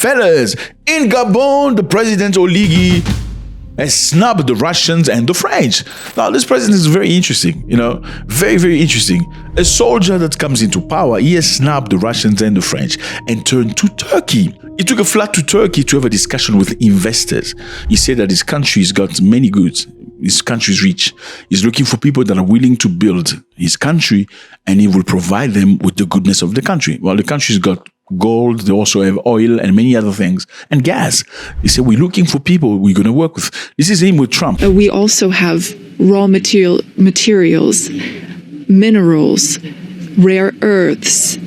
Fellas, in Gabon, the president Oligui has snubbed the Russians and the French. Now, this president is very interesting, very, very interesting. A soldier that comes into power, he has snubbed the Russians and the French and turned to Turkey. He took a flight to Turkey to have a discussion with investors. He said that his country's got many goods. His country is rich. He's looking for people that are willing to build his country, and he will provide them with the goodness of the country. Well, the country's got gold, they also have oil and many other things, and gas. He said, we're looking for people we're going to work with. This is him with Trump. We also have raw materials, minerals, rare earths.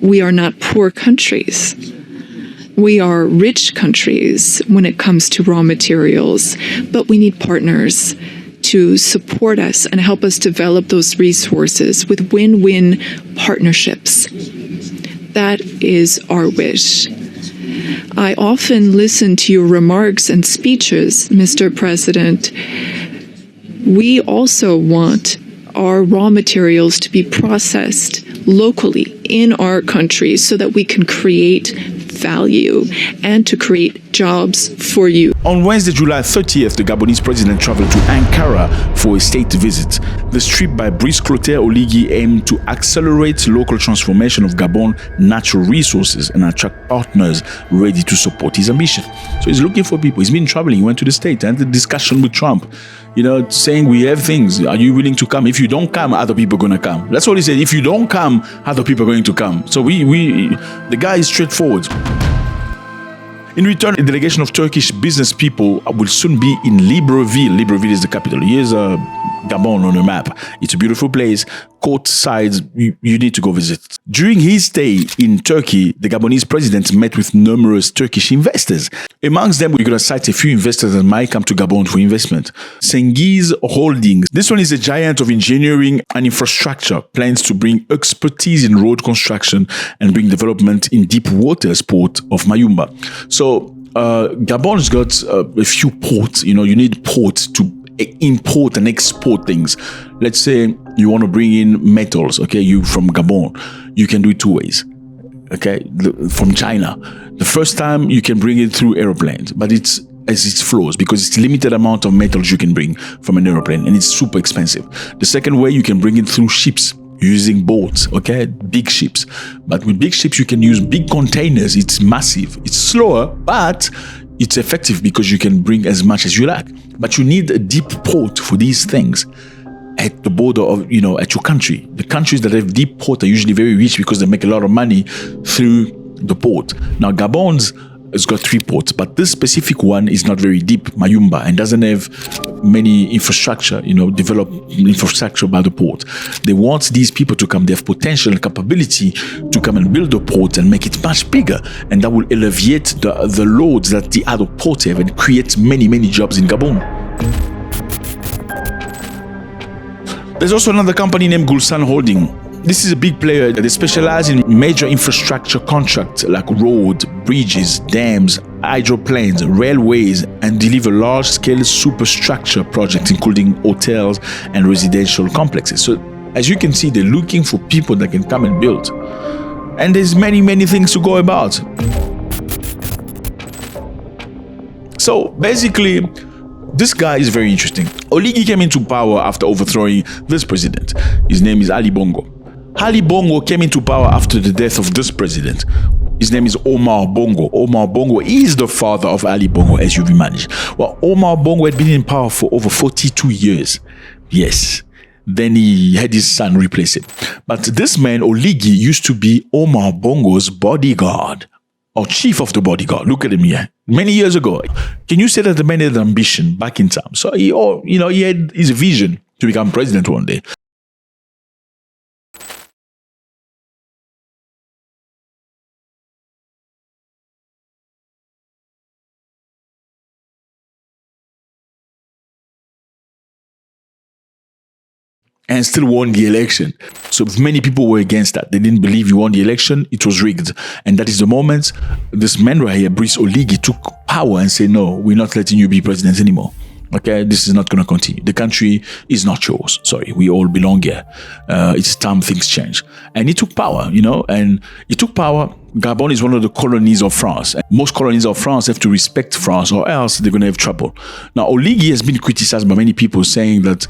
We are not poor countries. We are rich countries when it comes to raw materials, but we need partners to support us and help us develop those resources with win-win partnerships. That is our wish. I often listen to your remarks and speeches, Mr. President. We also want our raw materials to be processed locally in our country so that we can create value and to create jobs for you. On Wednesday, July 30th, the Gabonese president traveled to Ankara for a state visit. This trip by Brice Clotaire Oligui aimed to accelerate local transformation of Gabon natural resources and attract partners ready to support his ambition. So he's looking for people. He's been traveling. He went to the state and had a discussion with Trump, saying we have things. Are you willing to come? If you don't come, other people are going to come. That's what he said. If you don't come, other people are going to come. So the guy is straightforward. In return, a delegation of Turkish business people will soon be in Libreville. Libreville is the capital. Here's Gabon on a map. It's a beautiful place. Court sides, you need to go visit. During his stay in Turkey, the Gabonese president met with numerous Turkish investors. Amongst them, we're going to cite a few investors that might come to Gabon for investment. Sengiz Holdings. This one is a giant of engineering and infrastructure, plans to bring expertise in road construction and bring development in deep water port of Mayumba. So Gabon's got a few ports. You need ports to import and export things. Let's say you want to bring in metals, okay? You from Gabon, you can do it two ways, okay? From China, the first time you can bring it through airplanes, but it's as it flows because it's limited amount of metals you can bring from an airplane and it's super expensive. The second way, you can bring it through ships using boats, okay? Big ships. But with big ships, you can use big containers. It's massive. It's slower, but it's effective because you can bring as much as you like. But you need a deep port for these things at the border of, at your country. The countries that have deep port are usually very rich because they make a lot of money through the port. Now, Gabon's has got 3 ports, but this specific one is not very deep, Mayumba, and doesn't have many infrastructure, developed infrastructure by the port. They want these people to come. They have potential and capability to come and build the port and make it much bigger, and that will alleviate the loads that the other ports have and create many, many jobs in Gabon. There's also another company named Gulsan Holding. This is a big player. They specialize in major infrastructure contracts like roads, bridges, dams, hydroplanes, railways, and deliver large-scale superstructure projects, including hotels and residential complexes. So, as you can see, they're looking for people that can come and build. And there's many, many things to go about. So, basically, this guy is very interesting. Oligui came into power after overthrowing this president. His name is Ali Bongo. Ali Bongo came into power after the death of this president. His name is Omar Bongo. Omar Bongo is the father of Ali Bongo, as you've imagined. Well, Omar Bongo had been in power for over 42 years. Yes. Then he had his son replace him. But this man, Oligui, used to be Omar Bongo's bodyguard, or chief of the bodyguard. Look at him here. Many years ago. Can you say that the man had ambition back in time? So he had his vision to become president one day. And still won the election. So many people were against that. They didn't believe he won the election. It was rigged. And that is the moment this man right here, Brice Oligui, took power and said, no, we're not letting you be president anymore. Okay, this is not going to continue. The country is not yours. Sorry, we all belong here. It's time things change. And he took power, and he took power. Gabon is one of the colonies of France. Most colonies of France have to respect France or else they're going to have trouble. Now, Oligui has been criticized by many people saying that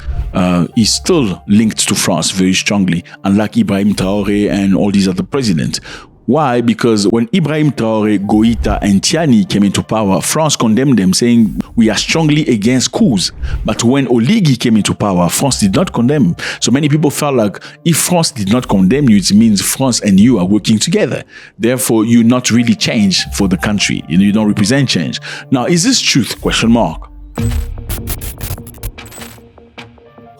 he's still linked to France very strongly, unlike Ibrahim Traoré and all these other presidents. Why? Because when Ibrahim Traoré, Goïta, and Tiani came into power, France condemned them, saying we are strongly against coups. But when Oligui came into power, France did not condemn. So many people felt like if France did not condemn you, it means France and you are working together. Therefore, you not really change for the country. You don't represent change. Now, is this truth? Question mark.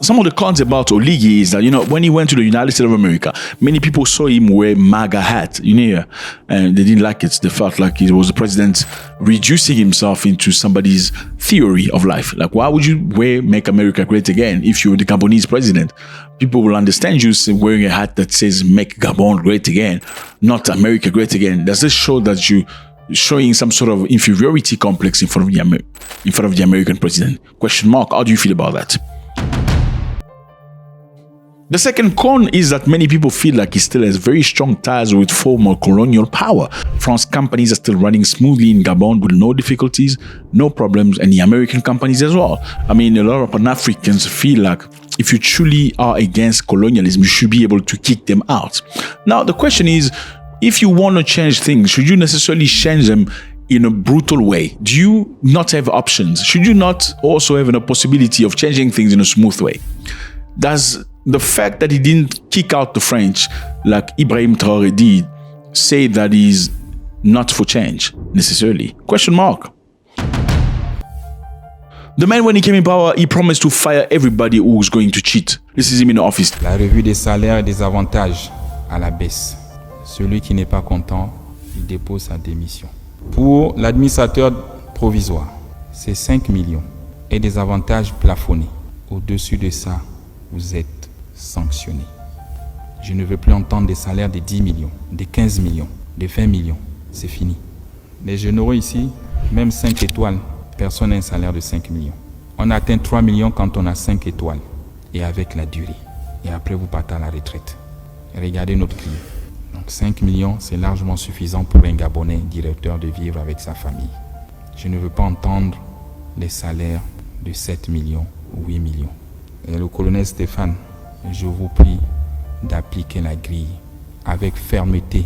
Some of the cons about Oligui is that, when he went to the United States of America, many people saw him wear MAGA hat, and they didn't like it. They felt like he was the president reducing himself into somebody's theory of life. Like, why would you wear Make America Great Again if you're the Gabonese president? People will understand you wearing a hat that says Make Gabon Great Again, not America Great Again. Does this show that you showing some sort of inferiority complex in front of the American president? Question mark. How do you feel about that? The second con is that many people feel like he still has very strong ties with former colonial power. France companies are still running smoothly in Gabon with no difficulties, no problems, and the American companies as well. I mean, a lot of Pan-Africans feel like if you truly are against colonialism, you should be able to kick them out. Now, the question is, if you want to change things, should you necessarily change them in a brutal way? Do you not have options? Should you not also have a possibility of changing things in a smooth way? Does the fact that he didn't kick out the French like Ibrahim Traoré did say that he's not for change necessarily? Question mark. The man, when he came in power, he promised to fire everybody who was going to cheat. This is him in the office. La revue des salaires et des avantages à la baisse. Celui qui n'est pas content, il dépose sa démission. Pour l'administrateur provisoire, c'est 5 millions et des avantages plafonnés. Au-dessus de ça, vous êtes sanctionné. Je ne veux plus entendre des salaires de 10 millions, de 15 millions, de 20 millions. C'est fini. Les généraux ici, même 5 étoiles, personne n'a un salaire de 5 millions. On atteint 3 millions quand on a 5 étoiles et avec la durée. Et après, vous partez à la retraite. Regardez notre client. Donc 5 millions, c'est largement suffisant pour un Gabonais directeur de vivre avec sa famille. Je ne veux pas entendre les salaires de 7 millions ou 8 millions. Et le colonel Stéphane, je vous prie d'appliquer la grille avec fermeté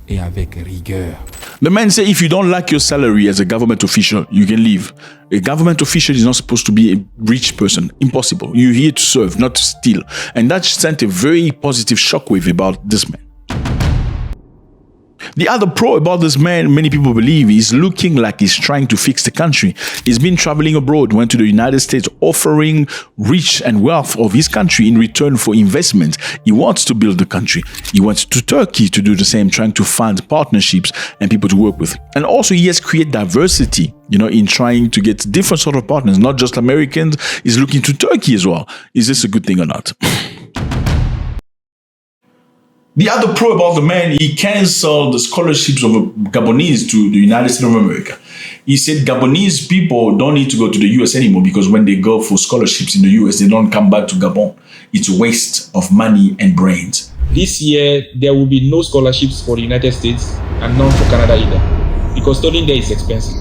et avec rigueur. The man said if you don't like your salary as a government official, you can leave. A government official is not supposed to be a rich person. Impossible. You're here to serve, not to steal. And that sent a very positive shockwave about this man. The other pro about this man, many people believe, is looking like he's trying to fix the country. He's been traveling abroad, went to the United States, offering rich and wealth of his country in return for investment. He wants to build the country. He went to Turkey to do the same, trying to find partnerships and people to work with. And also he has created diversity, in trying to get different sort of partners, not just Americans. He's looking to Turkey as well. Is this a good thing or not? The other pro about the man, he canceled the scholarships of Gabonese to the United States of America. He said Gabonese people don't need to go to the US anymore because when they go for scholarships in the US, they don't come back to Gabon. It's a waste of money and brains. This year, there will be no scholarships for the United States and none for Canada either because studying there is expensive.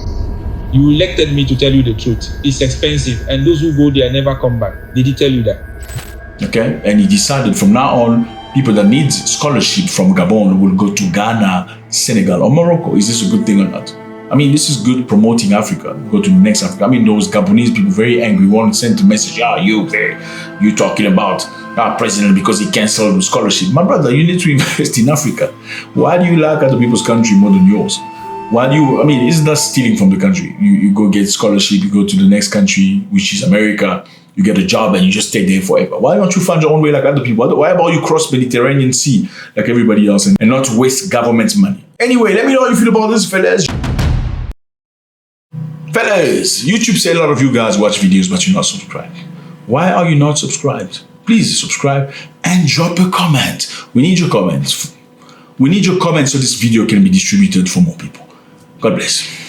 You elected me to tell you the truth. It's expensive and those who go there never come back. Did he tell you that? Okay, and he decided from now on, people that need scholarship from Gabon will go to Ghana, Senegal, or Morocco. Is this a good thing or not? I mean, this is good promoting Africa. Go to the next Africa. I mean, those Gabonese people very angry, want to send a message. You talking about our president because he canceled the scholarship. My brother, you need to invest in Africa. Why do you like other people's country more than yours? Isn't that stealing from the country? You go get scholarship, you go to the next country, which is America. You get a job and you just stay there forever. Why don't you find your own way like other people? Why about you cross Mediterranean Sea like everybody else and not waste government's money? Anyway, let me know how you feel about this, fellas. Fellas, YouTube say a lot of you guys watch videos but you're not subscribed. Why are you not subscribed? Please subscribe and drop a comment. We need your comments. We need your comments so this video can be distributed for more people. God bless.